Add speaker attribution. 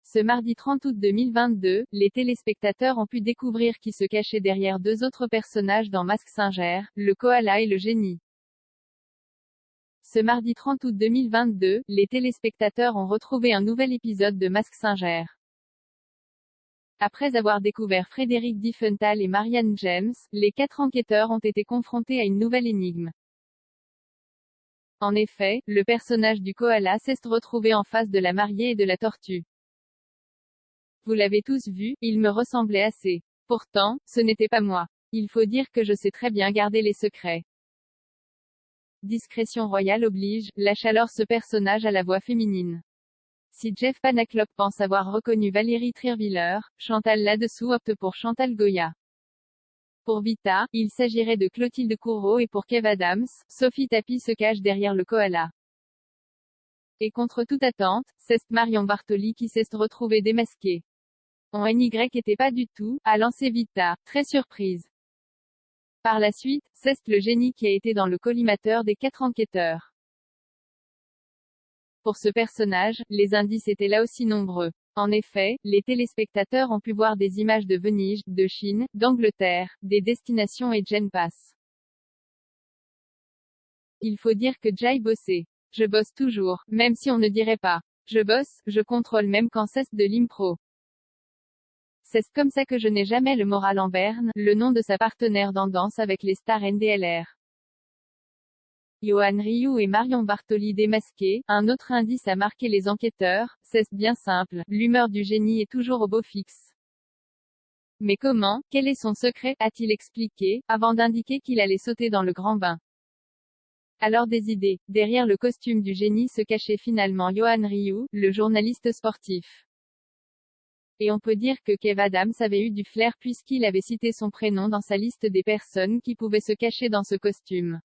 Speaker 1: Ce mardi 30 août 2022, les téléspectateurs ont pu découvrir qui se cachait derrière deux autres personnages dans Mask Singer, le koala et le génie. Ce mardi 30 août 2022, les téléspectateurs ont retrouvé un nouvel épisode de Mask Singer. Après avoir découvert Frédéric Diefenthal et Marianne James, les 4 enquêteurs ont été confrontés à une nouvelle énigme. En effet, le personnage du koala s'est retrouvé en face de la mariée et de la tortue. Vous l'avez tous vu, il me ressemblait assez. Pourtant, ce n'était pas moi. Il faut dire que je sais très bien garder les secrets. Discrétion royale oblige, lâche alors ce personnage à la voix féminine. Si Jeff Panaclock pense avoir reconnu Valérie Trierweiler, Chantal là-dessous opte pour Chantal Goya. Pour Vita, il s'agirait de Clotilde Courreau et pour Kev Adams, Sophie Tapie se cache derrière le koala. Et contre toute attente, c'est Marion Bartoli qui s'est retrouvée démasquée. On NY était pas du tout, a lancé Vita, très surprise. Par la suite, c'est le génie qui a été dans le collimateur des 4 enquêteurs. Pour ce personnage, les indices étaient là aussi nombreux. En effet, les téléspectateurs ont pu voir des images de Venise, de Chine, d'Angleterre, des destinations et Gen Pass. Il faut dire que Jay bossait. Je bosse toujours, même si on ne dirait pas. Je bosse, je contrôle même quand c'est de l'impro. C'est comme ça que je n'ai jamais le moral en berne, le nom de sa partenaire dans Danse avec les stars NDLR. Yohan Ryu et Marion Bartoli démasqués, un autre indice a marqué les enquêteurs, c'est bien simple, l'humeur du génie est toujours au beau fixe. Mais comment, quel est son secret, a-t-il expliqué, avant d'indiquer qu'il allait sauter dans le grand bain. Alors des idées. Derrière le costume du génie se cachait finalement Yohan Ryu, le journaliste sportif. Et on peut dire que Kev Adams avait eu du flair puisqu'il avait cité son prénom dans sa liste des personnes qui pouvaient se cacher dans ce costume.